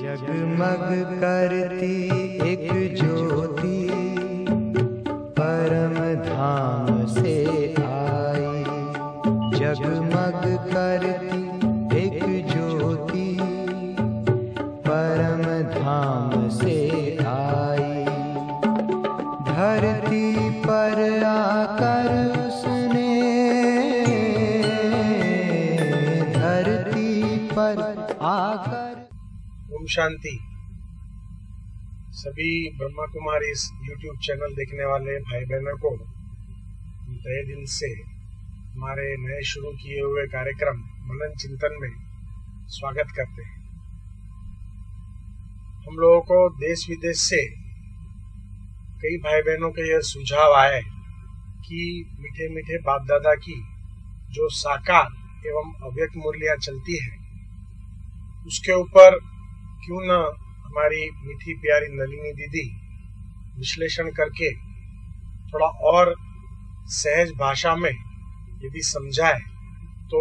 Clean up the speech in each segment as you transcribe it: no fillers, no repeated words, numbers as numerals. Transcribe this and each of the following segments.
जगमग करती एक ज्योति परम धाम से आई। जगमग करती एक ज्योति परम धाम से आई। धरती पर आकर उसने, धरती पर आकर। ओम शांति। सभी ब्रह्मा कुमारी इस YouTube चैनल देखने वाले भाई बहनों को तहे दिल से हमारे नए शुरू किए हुए कार्यक्रम मनन चिंतन में स्वागत करते हैं। हम लोगों को देश विदेश से कई भाई बहनों के यह सुझाव आए कि मीठे मीठे बाप दादा की जो साकार एवं अव्यक्त मूल्य चलती है उसके ऊपर क्यों न हमारी मीठी प्यारी नलिनी दीदी विश्लेषण करके थोड़ा और सहज भाषा में यदि समझाए तो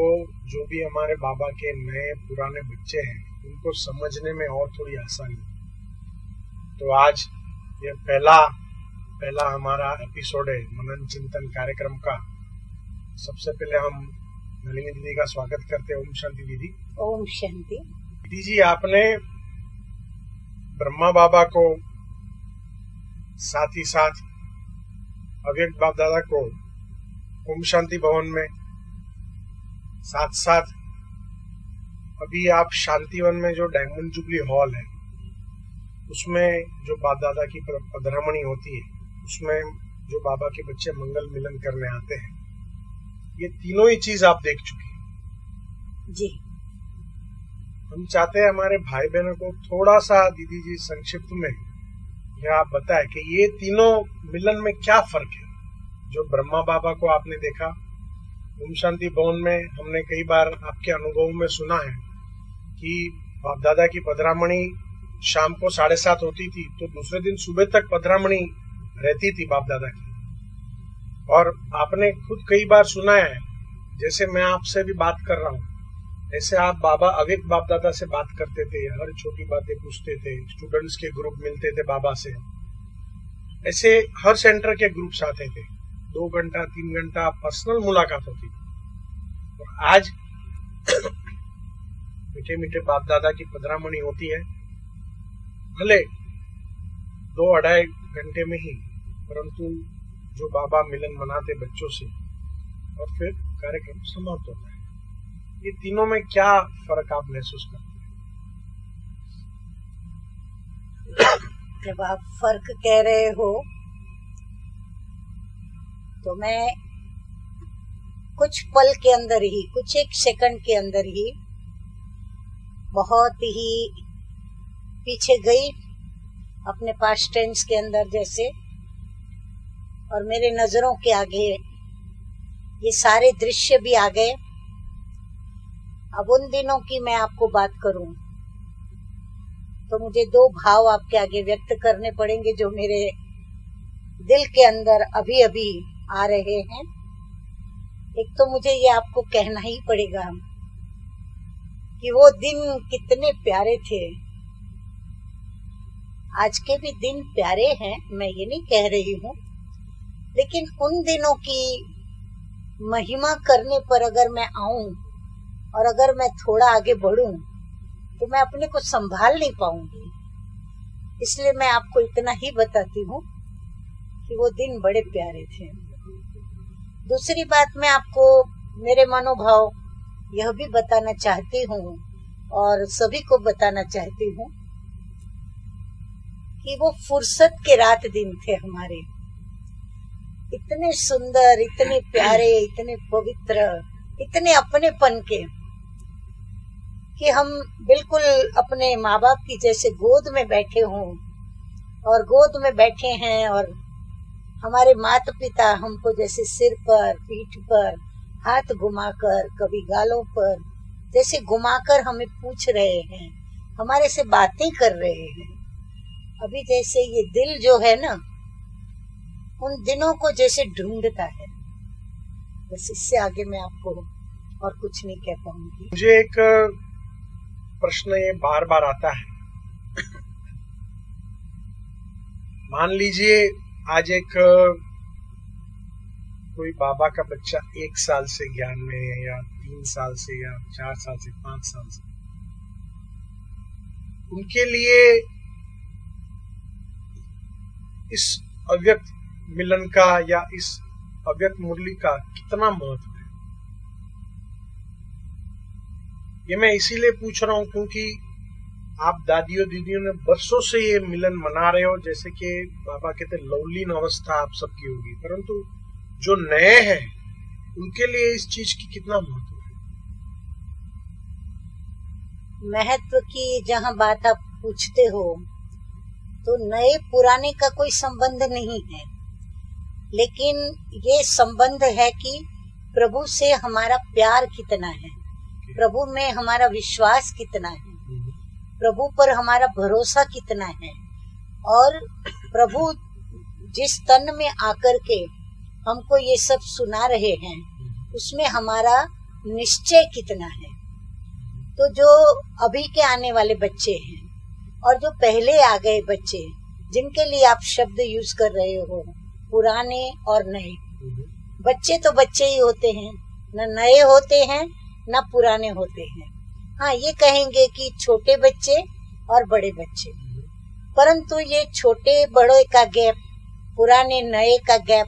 जो भी हमारे बाबा के नए पुराने बच्चे हैं उनको समझने में और थोड़ी आसानी। तो आज ये पहला हमारा एपिसोड है मनन चिंतन कार्यक्रम का। सबसे पहले हम नलिनी दीदी का स्वागत करते हैं। ओम शांति दीदी। ओम शांति। दीदी जी, आपने ब्रह्मा बाबा को साथ ही साथ अव्यक्त बाप दादा को ओम शांति भवन में, साथ साथ अभी आप शांतिवन में जो डायमंड जुबली हॉल है उसमें जो बाप दादा की पधरामणी होती है उसमें जो बाबा के बच्चे मंगल मिलन करने आते हैं, ये तीनों ही चीज आप देख चुके हैं जी। हम चाहते हैं हमारे भाई बहनों को थोड़ा सा दीदी जी संक्षिप्त में यह आप बताएं कि ये तीनों मिलन में क्या फर्क है। जो ब्रह्मा बाबा को आपने देखा ओम शांति भवन में, हमने कई बार आपके अनुभव में सुना है कि बाप दादा की पधरामणी शाम को 7:30 होती थी तो दूसरे दिन सुबह तक पधरामणी रहती थी बाप दादा की। और आपने खुद कई बार सुना है, जैसे मैं आपसे भी बात कर रहा हूँ ऐसे आप बाबा अव्यक्त बाप दादा से बात करते थे, हर छोटी बातें पूछते थे, स्टूडेंट्स के ग्रुप मिलते थे बाबा से, ऐसे हर सेंटर के ग्रुप्स आते थे, 2 घंटा 3 घंटा पर्सनल मुलाकात होती थी। और आज मीठे मीठे बाप दादा की पधरामणी होती है, भले 2-2.5 घंटे में ही, परंतु जो बाबा मिलन मनाते बच्चों से और फिर कार्यक्रम समाप्त होता है। ये तीनों में क्या फर्क आप महसूस करते हैं? जब आप फर्क कह रहे हो तो मैं कुछ पल के अंदर ही, कुछ एक सेकंड के अंदर ही बहुत ही पीछे गई अपने पास्ट टेंस के अंदर जैसे, और मेरे नजरों के आगे ये सारे दृश्य भी आ गए। अब उन दिनों की मैं आपको बात करूं तो मुझे 2 भाव आपके आगे व्यक्त करने पड़ेंगे जो मेरे दिल के अंदर अभी अभी आ रहे हैं। एक तो मुझे ये आपको कहना ही पड़ेगा कि वो दिन कितने प्यारे थे। आज के भी दिन प्यारे हैं, मैं ये नहीं कह रही हूँ, लेकिन उन दिनों की महिमा करने पर अगर मैं आऊं और अगर मैं थोड़ा आगे बढ़ूं तो मैं अपने को संभाल नहीं पाऊंगी। इसलिए मैं आपको इतना ही बताती हूँ कि वो दिन बड़े प्यारे थे। दूसरी बात, मैं आपको मेरे मनोभाव यह भी बताना चाहती हूँ और सभी को बताना चाहती हूँ कि वो फुर्सत के रात दिन थे हमारे, इतने सुंदर, इतने प्यारे, इतने पवित्र, इतने अपनेपन के कि हम बिल्कुल अपने माँ बाप की जैसे गोद में बैठे हों, और गोद में बैठे हैं और हमारे माता पिता हमको जैसे सिर पर, पीठ पर हाथ घुमाकर, कभी गालों पर जैसे घुमाकर हमें पूछ रहे हैं, हमारे से बातें कर रहे हैं। अभी जैसे ये दिल जो है ना, उन दिनों को जैसे ढूंढता है। बस इससे आगे मैं आपको और कुछ नहीं कह पाऊंगी। मुझे एक प्रश्न ये बार बार आता है मान लीजिए आज एक कोई बाबा का बच्चा 1 साल से ज्ञान में है, या 3 साल से, या 4 साल से, 5 साल से, उनके लिए इस अव्यक्त मिलन का या इस अव्यक्त मुरली का कितना महत्व है, ये मैं इसीलिए पूछ रहा हूं क्योंकि आप दादियों दीदियों ने बरसों से ये मिलन मना रहे हो, जैसे कि बाबा कहते लवलीन अवस्था आप सबकी होगी, परंतु जो नए हैं उनके लिए इस चीज की कितना महत्व है? महत्व की जहाँ बात आप पूछते हो तो नए पुराने का कोई संबंध नहीं है, लेकिन ये संबंध है कि प्रभु से हमारा प्यार कितना है, प्रभु में हमारा विश्वास कितना है, प्रभु पर हमारा भरोसा कितना है, और प्रभु जिस तन में आकर के हमको ये सब सुना रहे हैं उसमें हमारा निश्चय कितना है। तो जो अभी के आने वाले बच्चे हैं और जो पहले आ गए बच्चे, जिनके लिए आप शब्द यूज कर रहे हो पुराने और नए, बच्चे तो बच्चे ही होते हैं, न नए होते हैं न पुराने होते हैं। हाँ, ये कहेंगे कि छोटे बच्चे और बड़े बच्चे, परंतु ये छोटे बड़े का गैप, पुराने नए का गैप,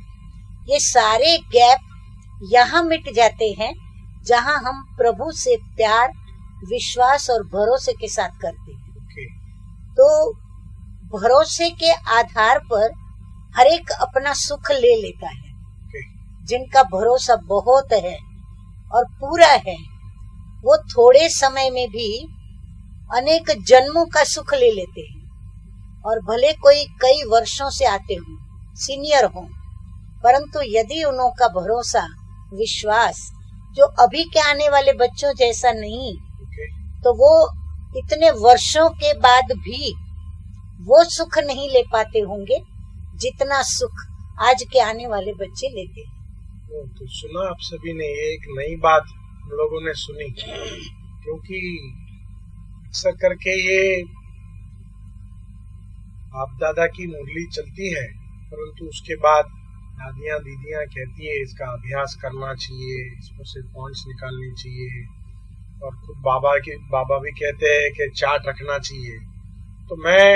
ये सारे गैप यहाँ मिट जाते हैं जहाँ हम प्रभु से प्यार, विश्वास और भरोसे के साथ करते हैं। तो भरोसे के आधार पर हर एक अपना सुख ले लेता है। जिनका भरोसा बहुत है और पूरा है, वो थोड़े समय में भी अनेक जन्मों का सुख ले लेते हैं, और भले कोई कई वर्षों से आते हों, सीनियर हों, परंतु यदि उनका भरोसा, विश्वास जो अभी के आने वाले बच्चों जैसा नहीं, तो वो इतने वर्षों के बाद भी वो सुख नहीं ले पाते होंगे जितना सुख आज के आने वाले बच्चे लेते हैं। तो सुना आप सभी ने, ये एक नई बात हम लोगों ने सुनी, क्योंकि अक्सर करके ये आप दादा की मुरली चलती है, परंतु उसके बाद दादियां दीदियां कहती है इसका अभ्यास करना चाहिए, इसमें से पॉइंट्स निकालनी चाहिए, और खुद बाबा भी कहते हैं कि चार्ट रखना चाहिए। तो मैं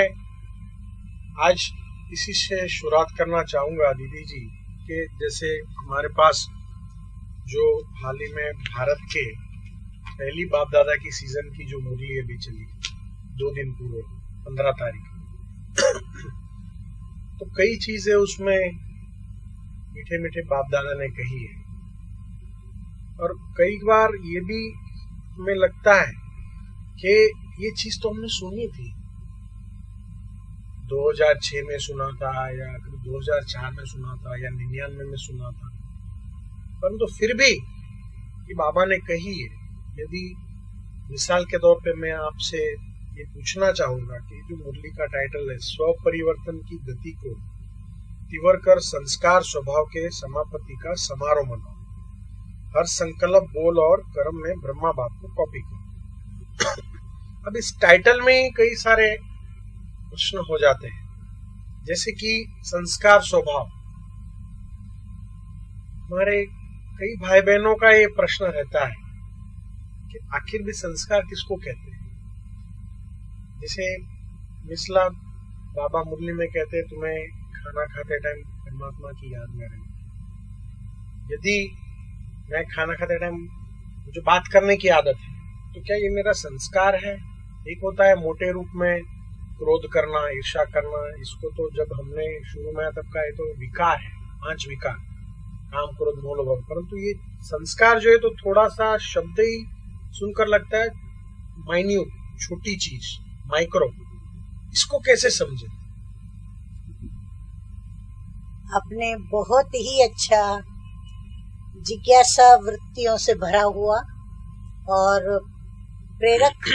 आज इसी से शुरुआत करना चाहूंगा दीदी जी, कि जैसे हमारे पास जो हाल ही में भारत के पहली बाप दादा की सीजन की जो मुरली अभी चली 2 दिन पूर्व 15 तारीख तो कई चीजें उसमें मीठे मीठे बाप दादा ने कही है, और कई बार ये भी हमें लगता है कि ये चीज तो हमने सुनी थी, 2006 में सुना था, या 2004 में सुना था, या 99 में सुना था, परंतु फिर भी ये बाबा ने कही है। यदि मिसाल के तौर पे मैं आपसे ये पूछना चाहूंगा कि जो मुरली का टाइटल है, स्व परिवर्तन की गति को तीव्र कर संस्कार स्वभाव के समापति का समारोह मनाओ, हर संकल्प बोल और कर्म में ब्रह्मा बाप को कॉपी करो। अब इस टाइटल में ही कई सारे प्रश्न हो जाते हैं, जैसे कि संस्कार स्वभाव। हमारे कई भाई बहनों का ये प्रश्न रहता है कि आखिर भी संस्कार किसको कहते हैं। जैसे मिसला बाबा मुरली में कहते हैं तुम्हें खाना खाते टाइम परमात्मा की याद में रहे। यदि मैं खाना खाते टाइम मुझे बात करने की आदत है, तो क्या ये मेरा संस्कार है? एक होता है मोटे रूप में क्रोध करना, ईर्ष्या करना, इसको तो जब हमने शुरू में तब का ये तो विकार है, 5 विकार, काम क्रोध मोह लोभ। परंतु ये संस्कार जो है तो थोड़ा सा शब्द ही सुनकर लगता है माइन्यूट, छोटी चीज, माइक्रो। इसको कैसे समझे? आपने बहुत ही अच्छा जिज्ञासा वृत्तियों से भरा हुआ और प्रेरक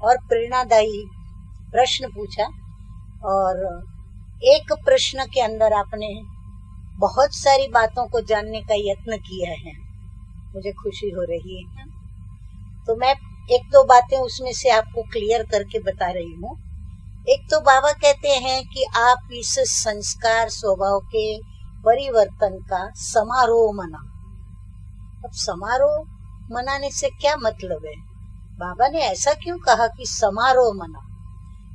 और प्रेरणादायी प्रश्न पूछा, और एक प्रश्न के अंदर आपने बहुत सारी बातों को जानने का यत्न किया है। मुझे खुशी हो रही है। तो मैं 1-2 बातें उसमें से आपको क्लियर करके बता रही हूँ। एक तो बाबा कहते हैं कि आप इस संस्कार स्वभाव के परिवर्तन का समारोह मनाओ। अब समारोह मनाने से क्या मतलब है? बाबा ने ऐसा क्यों कहा कि समारोह मनाओ?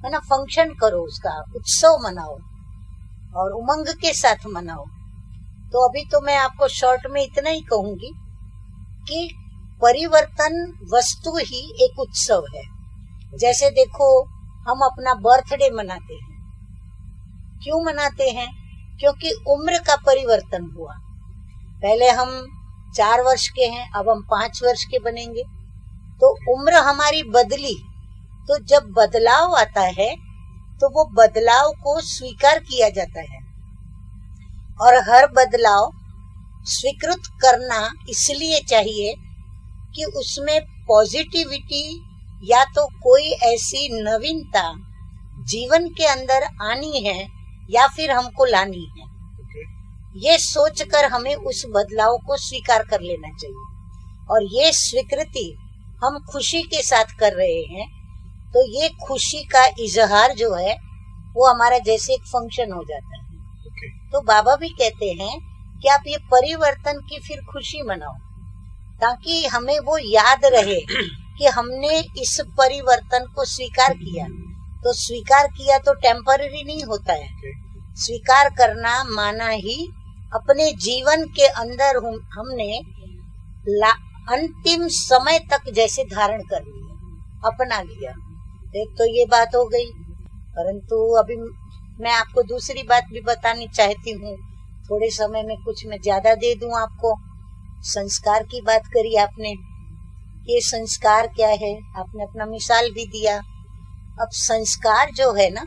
है ना, फंक्शन करो, उसका उत्सव मनाओ और उमंग के साथ मनाओ। तो अभी तो मैं आपको शॉर्ट में इतना ही कहूंगी कि परिवर्तन वस्तु ही एक उत्सव है। जैसे देखो, हम अपना बर्थडे मनाते हैं। क्यों मनाते हैं? क्योंकि उम्र का परिवर्तन हुआ। पहले हम 4 वर्ष के हैं, अब हम 5 वर्ष के बनेंगे, तो उम्र हमारी बदली। तो जब बदलाव आता है तो वो बदलाव को स्वीकार किया जाता है, और हर बदलाव स्वीकृत करना इसलिए चाहिए कि उसमें पॉजिटिविटी या तो कोई ऐसी नवीनता जीवन के अंदर आनी है या फिर हमको लानी है। ये सोचकर हमें उस बदलाव को स्वीकार कर लेना चाहिए, और ये स्वीकृति हम खुशी के साथ कर रहे हैं। तो ये खुशी का इजहार जो है वो हमारा जैसे एक फंक्शन हो जाता है। तो बाबा भी कहते हैं कि आप ये परिवर्तन की फिर खुशी मनाओ, ताकि हमें वो याद रहे कि हमने इस परिवर्तन को स्वीकार किया। तो स्वीकार किया तो टेम्पररी नहीं होता है। स्वीकार करना माना ही अपने जीवन के अंदर हमने अंतिम समय तक जैसे धारण कर लिया, अपना लिया। एक तो ये बात हो गई, परंतु अभी मैं आपको दूसरी बात भी बतानी चाहती हूँ। थोड़े समय में कुछ मैं ज्यादा दे दूं आपको। संस्कार की बात करी आपने, ये संस्कार क्या है, आपने अपना मिसाल भी दिया। अब संस्कार जो है ना,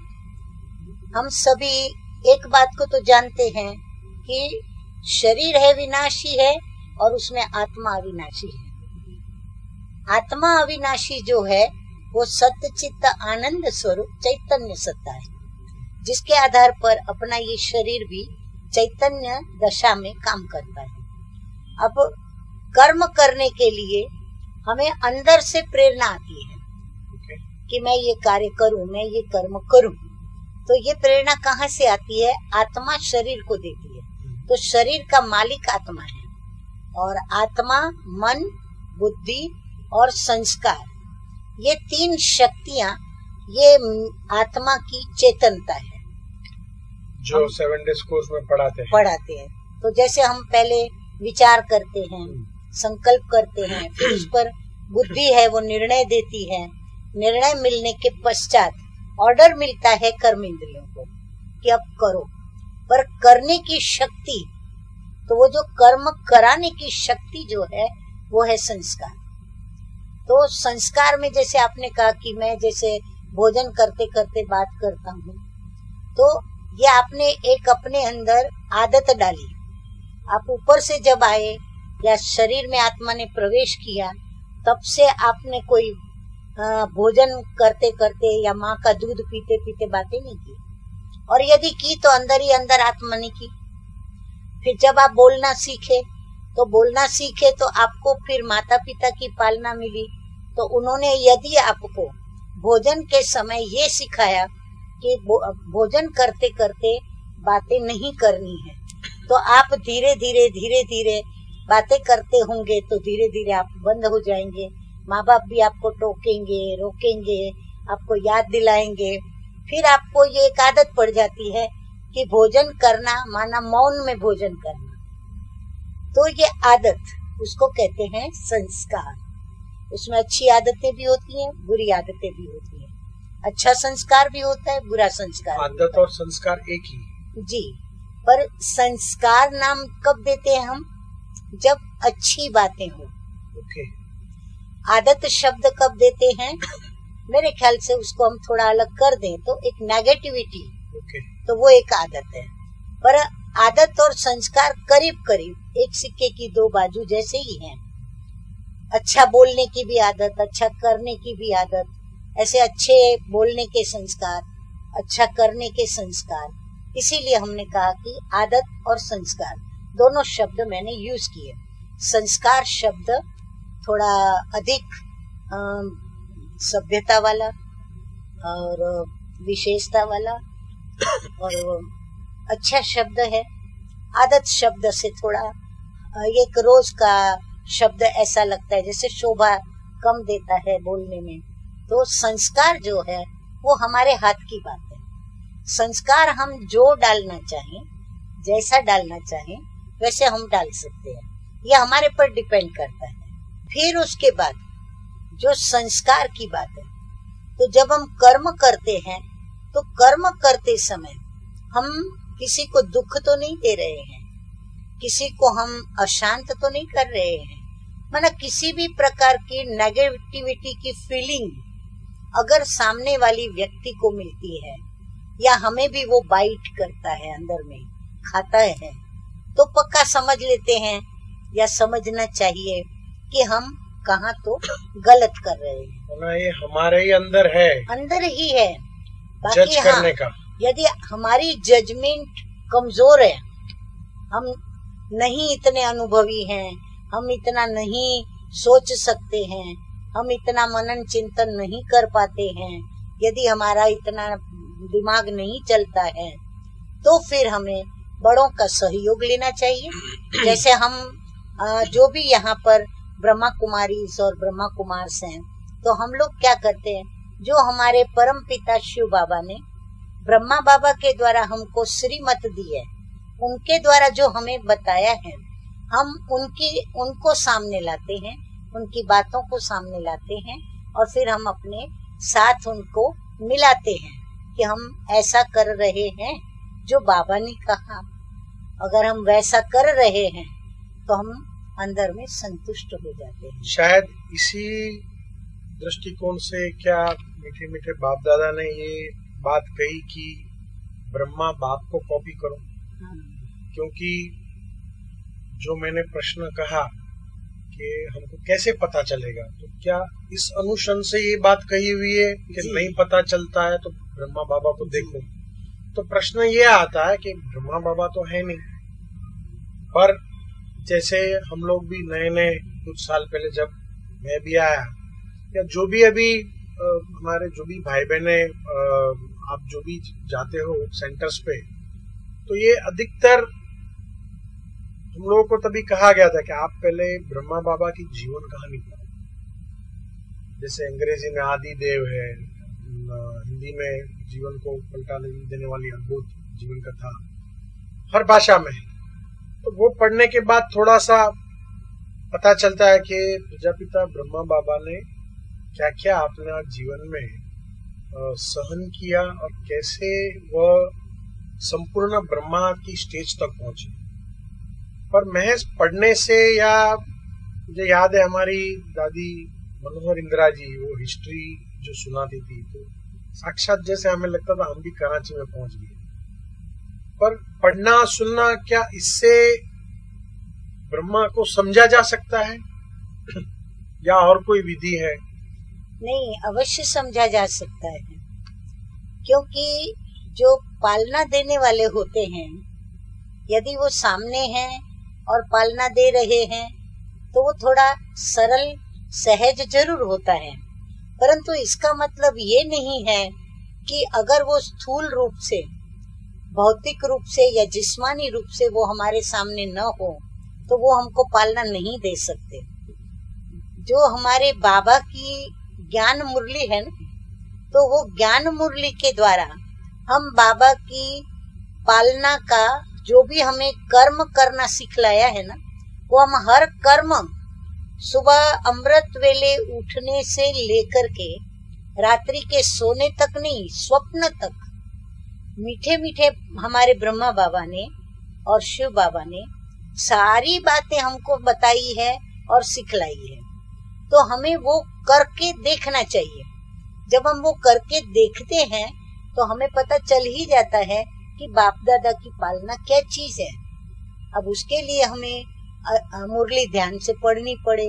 हम सभी एक बात को तो जानते हैं कि शरीर है विनाशी है और उसमें आत्मा अविनाशी है। आत्मा अविनाशी जो है वो सत्य चित्त आनंद स्वरूप चैतन्य सत्ता है, जिसके आधार पर अपना ये शरीर भी चैतन्य दशा में काम करता है। अब कर्म करने के लिए हमें अंदर से प्रेरणा आती है कि मैं ये कार्य करूं, मैं ये कर्म करूं। तो ये प्रेरणा कहाँ से आती है? आत्मा शरीर को देती है। तो शरीर का मालिक आत्मा है, और आत्मा, मन, बुद्धि और संस्कार, ये 3 शक्तियां ये आत्मा की चेतनता है जो 7 डेज कोर्स में पढ़ाते हैं। तो जैसे हम पहले विचार करते हैं, संकल्प करते हैं, फिर उस पर बुद्धि है वो निर्णय देती है। निर्णय मिलने के पश्चात ऑर्डर मिलता है कर्म इंद्रियों को कि अब करो। पर करने की शक्ति, तो वो जो कर्म कराने की शक्ति जो है वो है संस्कार। तो संस्कार में जैसे आपने कहा कि मैं जैसे भोजन करते करते बात करता हूँ, तो ये आपने एक अपने अंदर आदत डाली। आप ऊपर से जब आए या शरीर में आत्मा ने प्रवेश किया, तब से आपने कोई भोजन करते करते या माँ का दूध पीते पीते बातें नहीं की, और यदि की तो अंदर ही अंदर आत्मा ने की। फिर जब आप बोलना सीखे तो आपको फिर माता पिता की पालना मिली। तो उन्होंने यदि आपको भोजन के समय ये सिखाया कि भोजन करते करते बातें नहीं करनी है, तो आप धीरे धीरे बातें करते होंगे तो धीरे धीरे आप बंद हो जाएंगे। माँ बाप भी आपको टोकेंगे, रोकेंगे, आपको याद दिलाएंगे। फिर आपको ये एक आदत पड़ जाती है कि भोजन करना माना मौन में भोजन करना। तो ये आदत, उसको कहते हैं संस्कार। उसमें अच्छी आदतें भी होती हैं, बुरी आदतें भी होती हैं। अच्छा संस्कार भी होता है, बुरा संस्कार। आदत और संस्कार एक ही जी। पर संस्कार नाम कब देते हैं हम? जब अच्छी बातें हो। आदत शब्द कब देते हैं? मेरे ख्याल से उसको हम थोड़ा अलग कर दें तो एक नेगेटिविटी, तो वो एक आदत है। पर आदत और संस्कार करीब करीब एक सिक्के की 2 बाजू जैसे ही हैं। अच्छा बोलने की भी आदत, अच्छा करने की भी आदत, ऐसे अच्छे बोलने के संस्कार, अच्छा करने के संस्कार। इसीलिए हमने कहा कि आदत और संस्कार दोनों शब्द मैंने यूज किए। संस्कार शब्द थोड़ा अधिक सभ्यता वाला और विशेषता वाला और अच्छा शब्द है। आदत शब्द से थोड़ा एक रोज का शब्द ऐसा लगता है जैसे शोभा कम देता है बोलने में। तो संस्कार जो है वो हमारे हाथ की बात है। संस्कार हम जो डालना चाहें, जैसा डालना चाहें वैसे हम डाल सकते हैं, यह हमारे पर डिपेंड करता है। फिर उसके बाद जो संस्कार की बात है, तो जब हम कर्म करते हैं तो कर्म करते समय हम किसी को दुख तो नहीं दे रहे हैं, किसी को हम अशांत तो नहीं कर रहे हैं। माना किसी भी प्रकार की नेगेटिविटी की फीलिंग अगर सामने वाली व्यक्ति को मिलती है या हमें भी वो बाइट करता है, अंदर में खाता है, तो पक्का समझ लेते हैं या समझना चाहिए कि हम कहाँ तो गलत कर रहे हैं। ये हमारे ही अंदर है, अंदर ही है। जज करने का। यदि हमारी जजमेंट कमजोर है, हम नहीं इतने अनुभवी हैं, हम इतना नहीं सोच सकते हैं, हम इतना मनन चिंतन नहीं कर पाते हैं, यदि हमारा इतना दिमाग नहीं चलता है, तो फिर हमें बड़ों का सहयोग लेना चाहिए। जैसे हम जो भी यहाँ पर ब्रह्मा कुमारी और ब्रह्मा कुमार हैं, तो हम लोग क्या करते हैं, जो हमारे परम पिता शिव बाबा ने ब्रह्मा बाबा के द्वारा हमको श्रीमत दी है, उनके द्वारा जो हमें बताया है, हम उनको सामने लाते हैं, उनकी बातों को सामने लाते हैं और फिर हम अपने साथ उनको मिलाते हैं कि हम ऐसा कर रहे हैं जो बाबा ने कहा। अगर हम वैसा कर रहे हैं तो हम अंदर में संतुष्ट हो जाते हैं। शायद इसी दृष्टिकोण से क्या मीठे मीठे बाप दादा ने ये बात कही कि ब्रह्मा बाप को कॉपी करो। क्योंकि जो मैंने प्रश्न कहा कि हमको कैसे पता चलेगा, तो क्या इस अनुशन से ये बात कही हुई है कि नहीं पता चलता है तो ब्रह्मा बाबा को देखो। तो प्रश्न ये आता है कि ब्रह्मा बाबा तो है नहीं, पर जैसे हम लोग भी नए नए कुछ साल पहले जब मैं भी आया, या जो भी अभी हमारे जो भी भाई बहने आप जो भी जाते हो सेंटर्स पे, तो ये अधिकतर हम लोगों को तभी कहा गया था कि आप पहले ब्रह्मा बाबा की जीवन कहानी पढ़ो। जैसे अंग्रेजी में आदि देव है, हिंदी में जीवन को पलटा देने वाली अद्भुत जीवन कथा, हर भाषा में। तो वो पढ़ने के बाद थोड़ा सा पता चलता है कि प्रजापिता ब्रह्मा बाबा ने क्या क्या अपना जीवन में सहन किया और कैसे वह संपूर्ण ब्रह्मा की स्टेज तक पहुंचे। पर महज पढ़ने से, या मुझे याद है हमारी दादी मनोहर इंदिरा जी वो हिस्ट्री जो सुनाती थी, तो साक्षात जैसे हमें लगता था हम भी कराची में पहुंच गए। पर पढ़ना सुनना, क्या इससे ब्रह्मा को समझा जा सकता है या और कोई विधि है? नहीं, अवश्य समझा जा सकता है, क्योंकि जो पालना देने वाले होते हैं, यदि वो सामने हैं और पालना दे रहे हैं तो वो थोड़ा सरल सहज जरूर होता है, परंतु इसका मतलब ये नहीं है कि अगर वो स्थूल रूप से, भौतिक रूप से या जिस्मानी रूप से वो हमारे सामने न हो तो वो हमको पालना नहीं दे सकते। जो हमारे बाबा की ज्ञान मुरली है ना, तो वो ज्ञान मुरली के द्वारा हम बाबा की पालना का जो भी हमें कर्म करना सिखलाया है ना, वो हम हर कर्म सुबह अमृत वेले उठने से लेकर के रात्रि के सोने तक नहीं, स्वप्न तक मीठे मीठे हमारे ब्रह्मा बाबा ने और शिव बाबा ने सारी बातें हमको बताई है और सिखलाई है। तो हमें वो करके देखना चाहिए। जब हम वो करके देखते हैं तो हमें पता चल ही जाता है कि बाप दादा की पालना क्या चीज है। अब उसके लिए हमें मुरली ध्यान से पढ़नी पड़े,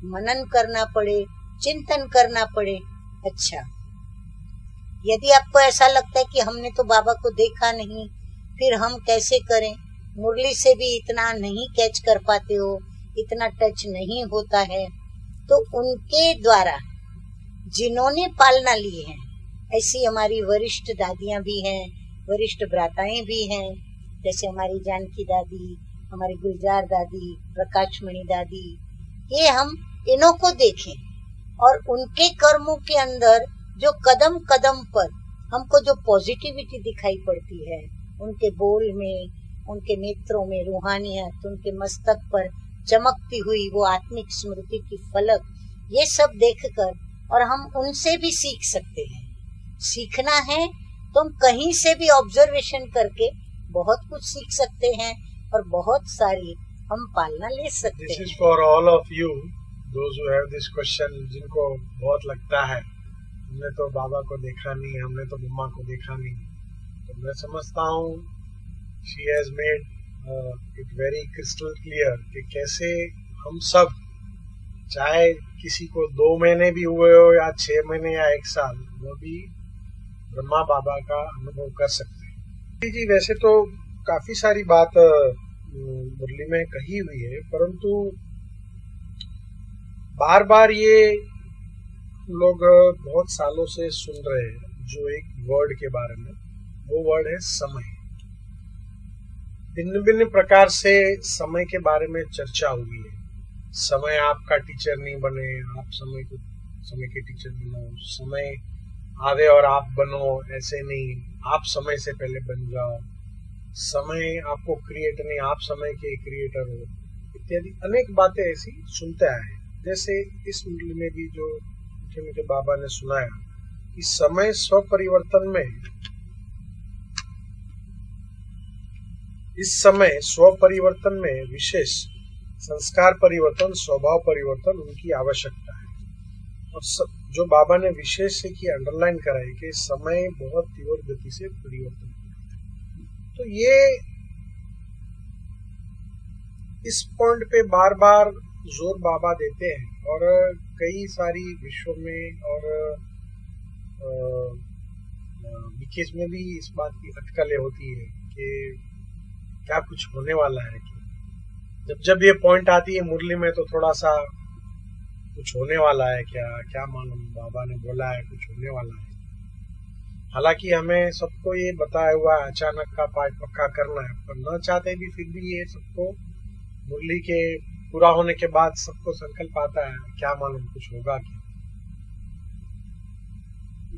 मनन करना पड़े, चिंतन करना पड़े। अच्छा, यदि आपको ऐसा लगता है कि हमने तो बाबा को देखा नहीं, फिर हम कैसे करें, मुरली से भी इतना नहीं कैच कर पाते हो, इतना टच नहीं होता है, तो उनके द्वारा जिन्होंने पालना ली है ऐसी हमारी वरिष्ठ दादियां भी हैं, वरिष्ठ भ्राताएं भी हैं, जैसे हमारी जानकी दादी, हमारी गुलजार दादी, प्रकाशमणि दादी। ये हम इन्हों को देखें और उनके कर्मों के अंदर जो कदम कदम पर हमको जो पॉजिटिविटी दिखाई पड़ती है, उनके बोल में, उनके नेत्रों में रूहानियत, उनके मस्तक पर चमकती हुई वो आत्मिक स्मृति की फलक, ये सब देखकर और हम उनसे भी सीख सकते हैं। सीखना है तो हम कहीं से भी ऑब्जर्वेशन करके बहुत कुछ सीख सकते हैं और बहुत सारी हम पालना ले सकते हैं। This is for all of you, those who have this question, जिनको बहुत लगता है हमने तो बाबा को देखा नहीं, हमने तो मम्मा को देखा नहीं, तो मैं समझता हूँ she has made it very crystal clear कि कैसे हम सब, चाहे किसी को 2 महीने भी हुए हो या 6 महीने या 1 साल, वो भी ब्रह्मा बाबा का अनुभव कर सकते हैं। जी वैसे तो काफी सारी बात मुरली में कही हुई है, परंतु बार बार ये लोग बहुत सालों से सुन रहे हैं जो एक वर्ड के बारे में, वो वर्ड है समय। भिन्न भिन्न प्रकार से समय के बारे में चर्चा हुई है। समय आपका टीचर नहीं बने, आप समय के टीचर बनो, समय आवे और आप बनो, ऐसे नहीं, आप समय से पहले बन जाओ, समय आपको क्रिएट नहीं, आप समय के क्रिएटर हो, इत्यादि अनेक बातें ऐसी सुनते आए हैं। जैसे इस मुरली में भी जो मीठे मीठे बाबा ने सुनाया कि समय स्व परिवर्तन में, इस समय स्व परिवर्तन में विशेष संस्कार परिवर्तन, स्वभाव परिवर्तन उनकी आवश्यकता है। और जो बाबा ने विशेष से की अंडरलाइन कराई कि समय बहुत तीव्र गति से परिवर्तन, तो ये इस पॉइंट पे बार बार जोर बाबा देते हैं और कई सारी विश्व में और विकेश में भी इस बात की अटकलें होती है कि क्या कुछ होने वाला है। जब ये पॉइंट आती है मुरली में तो थोड़ा सा कुछ होने वाला है क्या मालूम, बाबा ने बोला है कुछ होने वाला है। हालांकि हमें सबको ये बताया हुआ है अचानक का पाठ पक्का करना है, पर न चाहते भी फिर भी ये सबको मुरली के पूरा होने के बाद सबको संकल्प आता है, क्या मालूम कुछ होगा क्या।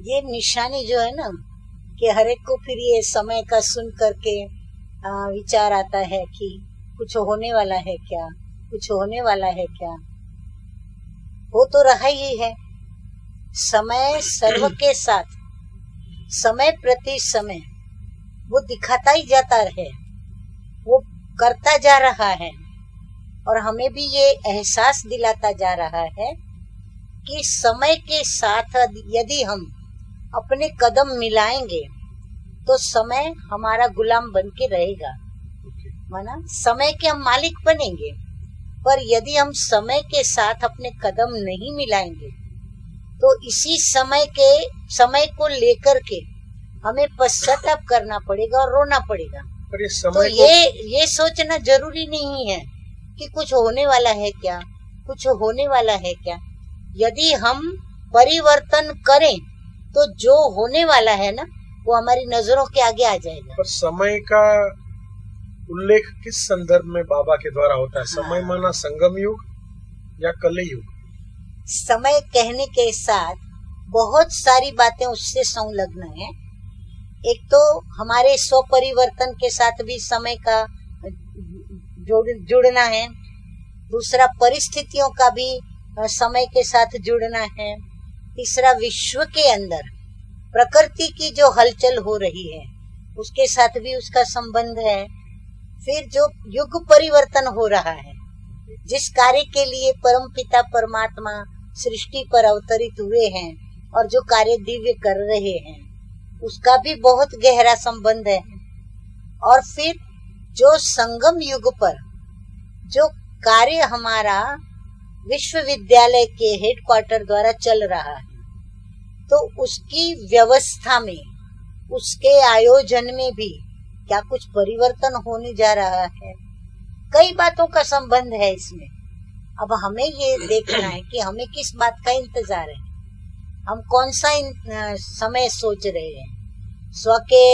ये निशानी जो है ना कि हर एक को फिर ये समय का सुन करके विचार आता है कि कुछ होने वाला है क्या, कुछ होने वाला है क्या। वो तो रहा ही है। समय सर्व के साथ, समय प्रति समय वो दिखाता ही जाता है, वो करता जा रहा है और हमें भी ये एहसास दिलाता जा रहा है कि समय के साथ यदि हम अपने कदम मिलाएंगे तो समय हमारा गुलाम बन के रहेगा, माना समय के हम मालिक बनेंगे। पर यदि हम समय के साथ अपने कदम नहीं मिलाएंगे तो इसी समय को लेकर के हमें पश्चाताप करना पड़ेगा और रोना पड़ेगा। पर तो ये सोचना जरूरी नहीं है कि कुछ होने वाला है क्या, कुछ होने वाला है क्या। यदि हम परिवर्तन करें तो जो होने वाला है ना वो हमारी नजरों के आगे आ जाएगा। पर समय का उल्लेख किस संदर्भ में बाबा के द्वारा होता है? समय माना संगम युग या कलि युग? समय कहने के साथ बहुत सारी बातें उससे संलग्न है। एक तो हमारे स्व परिवर्तन के साथ भी समय का जुड़ना है, दूसरा परिस्थितियों का भी समय के साथ जुड़ना है, तीसरा विश्व के अंदर प्रकृति की जो हलचल हो रही है उसके साथ भी उसका संबंध है। फिर जो युग परिवर्तन हो रहा है, जिस कार्य के लिए परमपिता परमात्मा सृष्टि पर अवतरित हुए हैं और जो कार्य दिव्य कर रहे हैं, उसका भी बहुत गहरा संबंध है। और फिर जो संगम युग पर जो कार्य हमारा विश्वविद्यालय के हेडक्वार्टर द्वारा चल रहा है, तो उसकी व्यवस्था में, उसके आयोजन में भी क्या कुछ परिवर्तन होने जा रहा है। कई बातों का संबंध है इसमें। अब हमें ये देखना है कि हमें किस बात का इंतजार है। हम कौन सा समय सोच रहे हैं? स्व के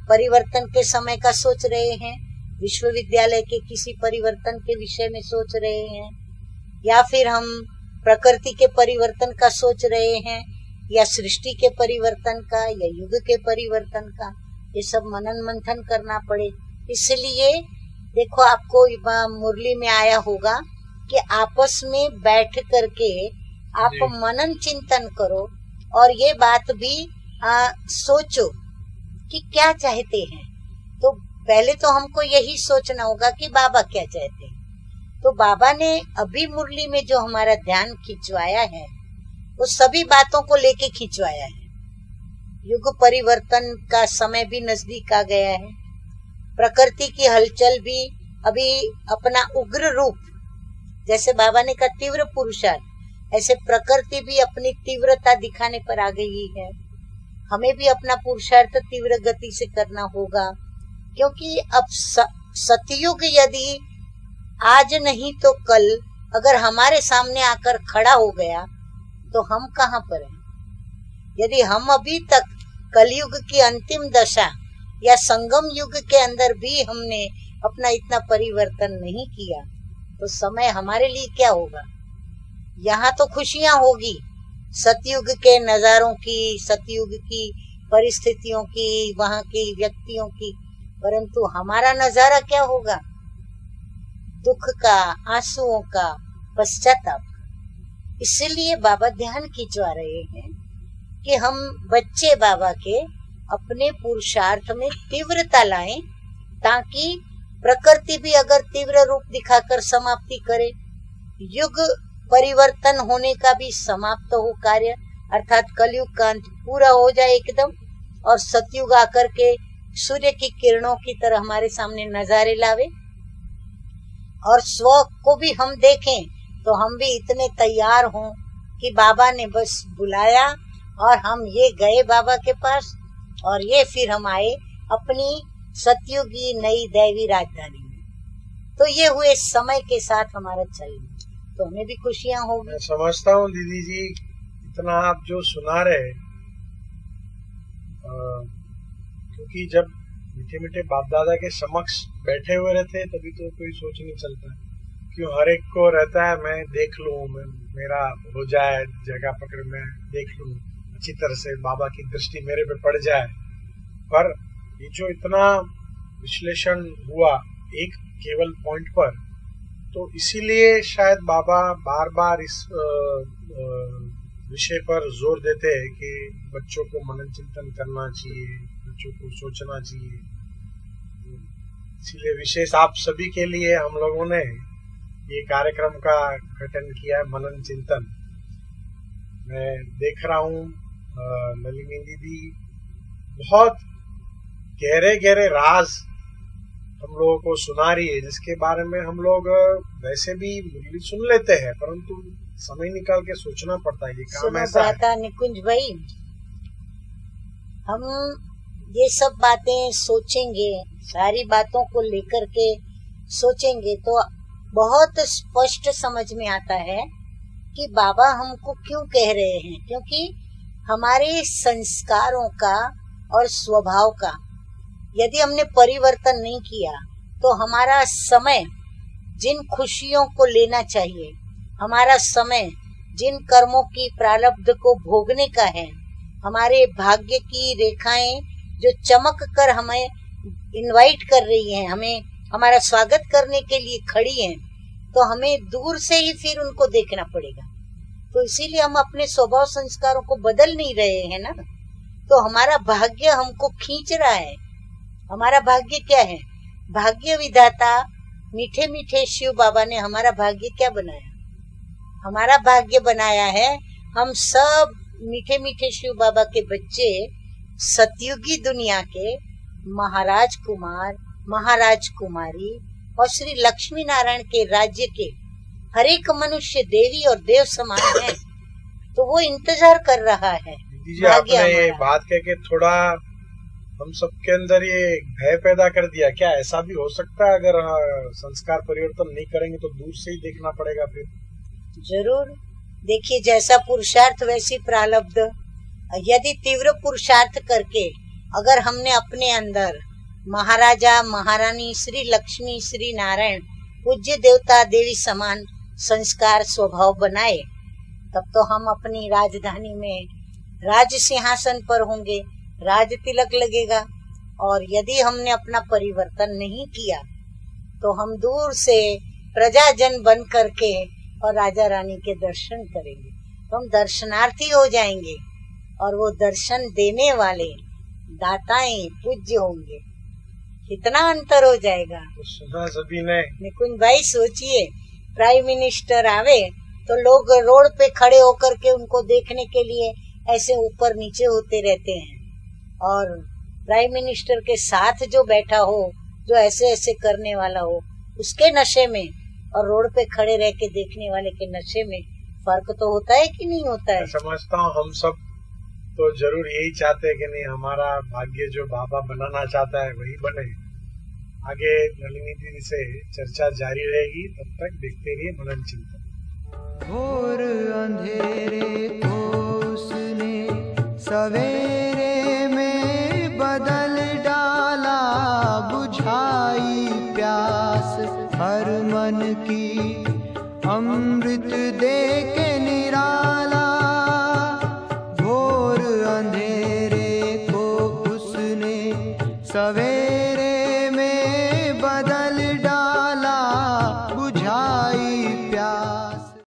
परिवर्तन के समय का सोच रहे हैं, विश्वविद्यालय के किसी परिवर्तन के विषय में सोच रहे हैं, या फिर हम प्रकृति के परिवर्तन का सोच रहे हैं, या सृष्टि के परिवर्तन का, या युग के परिवर्तन का? ये सब मनन मंथन करना पड़े। इसलिए देखो, आपको मुरली में आया होगा कि आपस में बैठ करके आप मनन चिंतन करो और ये बात भी सोचो कि क्या चाहते हैं। तो पहले तो हमको यही सोचना होगा कि बाबा क्या चाहते हैं। तो बाबा ने अभी मुरली में जो हमारा ध्यान खिंचवाया है वो सभी बातों को लेके खिंचवाया है। युग परिवर्तन का समय भी नजदीक आ गया है, प्रकृति की हलचल भी अभी अपना उग्र रूप, जैसे बाबा ने कहा तीव्र पुरुषार्थ, ऐसे प्रकृति भी अपनी तीव्रता दिखाने पर आ गई है। हमें भी अपना पुरुषार्थ तीव्र गति से करना होगा, क्योंकि अब सतयुग यदि आज नहीं तो कल अगर हमारे सामने आकर खड़ा हो गया तो हम कहाँ पर हैं? यदि हम अभी तक कलयुग की अंतिम दशा या संगम युग के अंदर भी हमने अपना इतना परिवर्तन नहीं किया तो समय हमारे लिए क्या होगा? यहाँ तो खुशियां होगी सतयुग के नजारों की, सतयुग की परिस्थितियों की, वहां की व्यक्तियों की, परंतु हमारा नजारा क्या होगा? दुख का, आंसुओं का, पश्चाताप। इसलिए बाबा ध्यान खिंचवा रहे हैं कि हम बच्चे बाबा के अपने पुरुषार्थ में तीव्रता लाएं, ताकि प्रकृति भी अगर तीव्र रूप दिखाकर समाप्ति करे, युग परिवर्तन होने का भी समाप्त हो कार्य, अर्थात कलयुग का अंत पूरा हो जाए एकदम, और सतयुग आकर के सूर्य की किरणों की तरह हमारे सामने नजारे लावे, और स्व को भी हम देखें तो हम भी इतने तैयार हों कि बाबा ने बस बुलाया और हम ये गए बाबा के पास, और ये फिर हम आए अपनी सतयुगी नई दैवी राजधानी में। तो ये हुए समय के साथ हमारा चलना, तो हमें भी खुशियां होगी। मैं समझता हूँ दीदी जी, इतना आप जो सुना रहे, क्योंकि जब मीठे मीठे बाप दादा के समक्ष बैठे हुए रहते तभी तो कोई सोच नहीं चलता, क्यों हर एक को रहता है मैं देख लूं, मेरा हो जाए जगह पकड़, मैं देख लूं अच्छी तरह से, बाबा की दृष्टि मेरे पे पड़ जाए। पर ये जो इतना विश्लेषण हुआ एक केवल पॉइंट पर, तो इसीलिए शायद बाबा बार बार इस विषय पर जोर देते हैं कि बच्चों को मनन चिंतन करना चाहिए, बच्चों को सोचना चाहिए। इसीलिए विशेष आप सभी के लिए हम लोगों ने ये कार्यक्रम का गठन किया है, मनन चिंतन। मैं देख रहा हूँ नलिनी दीदी बहुत गहरे गहरे राज हम लोगों को सुना रही है, जिसके बारे में हम लोग वैसे भी मुरली सुन लेते हैं, परंतु समय निकाल के सोचना पड़ता है। ये काम ऐसा है निकुंज भाई, हम ये सब बातें सोचेंगे, सारी बातों को लेकर के सोचेंगे तो बहुत स्पष्ट समझ में आता है कि बाबा हमको क्यों कह रहे हैं। क्योंकि हमारे संस्कारों का और स्वभाव का यदि हमने परिवर्तन नहीं किया तो हमारा समय जिन खुशियों को लेना चाहिए, हमारा समय जिन कर्मों की प्रारब्ध को भोगने का है, हमारे भाग्य की रेखाएं जो चमक कर हमें इनवाइट कर रही हैं, हमें हमारा स्वागत करने के लिए खड़ी हैं, तो हमें दूर से ही फिर उनको देखना पड़ेगा। तो इसीलिए हम अपने स्वभाव संस्कारों को बदल नहीं रहे हैं ना, तो हमारा भाग्य हमको खींच रहा है। हमारा भाग्य क्या है? भाग्य विधाता मीठे मीठे शिव बाबा ने हमारा भाग्य क्या बनाया? हमारा भाग्य बनाया है हम सब मीठे मीठे शिव बाबा के बच्चे सतयुगी दुनिया के महाराज कुमार, महाराज कुमारी और श्री लक्ष्मी नारायण के राज्य के हर एक मनुष्य देवी और देव समान है। तो वो इंतजार कर रहा है। आपने ये बात कह के थोड़ा हम सबके अंदर ये भय पैदा कर दिया। क्या ऐसा भी हो सकता है अगर संस्कार परिवर्तन नहीं करेंगे तो दूर से ही देखना पड़ेगा? फिर जरूर देखिए जैसा पुरुषार्थ वैसी प्रारब्ध। यदि तीव्र पुरुषार्थ करके अगर हमने अपने अंदर महाराजा महारानी श्री लक्ष्मी श्री नारायण पूज्य देवता देवी समान संस्कार स्वभाव बनाए, तब तो हम अपनी राजधानी में राज सिंहासन पर होंगे, राज तिलक लगेगा। और यदि हमने अपना परिवर्तन नहीं किया तो हम दूर से प्रजाजन बन करके और राजा रानी के दर्शन करेंगे, तो हम दर्शनार्थी हो जाएंगे और वो दर्शन देने वाले दाताएं पूज्य होंगे। कितना अंतर हो जाएगा। तो सुना सभी ने। निकुंज भाई सोचिए, प्राइम मिनिस्टर आवे तो लोग रोड पे खड़े होकर के उनको देखने के लिए ऐसे ऊपर नीचे होते रहते हैं, और प्राइम मिनिस्टर के साथ जो बैठा हो, जो ऐसे ऐसे करने वाला हो, उसके नशे में और रोड पे खड़े रह के देखने वाले के नशे में फर्क तो होता है कि नहीं होता है। समझता हूँ हम सब तो जरूर यही चाहते हैं कि नहीं, हमारा भाग्य जो बाबा बनाना चाहता है वही बने। आगे नलिनी दीदी से चर्चा जारी रहेगी, तब तक देखते रहिए मनन चिंतन। घोर अंधेरे को उसने सवेरे में बदल डाला, बुझाई प्यास हर मन की अमृत दे के निराला। घोर अंधेरे को उसने सवेरे